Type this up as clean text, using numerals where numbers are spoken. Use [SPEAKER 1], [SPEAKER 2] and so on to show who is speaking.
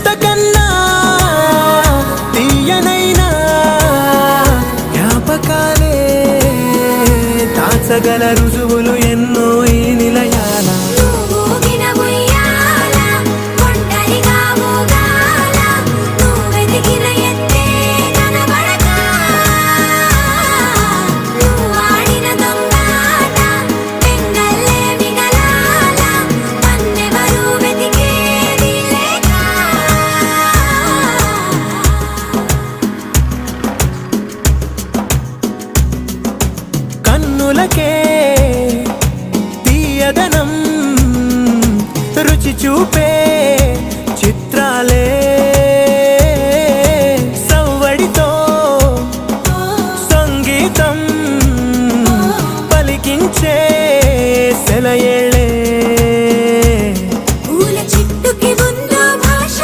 [SPEAKER 1] ఇంతకన్నా తీయనైనా జ్ఞాపకాలే దాచగల రుజువులు ఎన్నో ఈ నిలయాల. కన్నులకే తీయదనం రుచి చూపే చిత్రాలే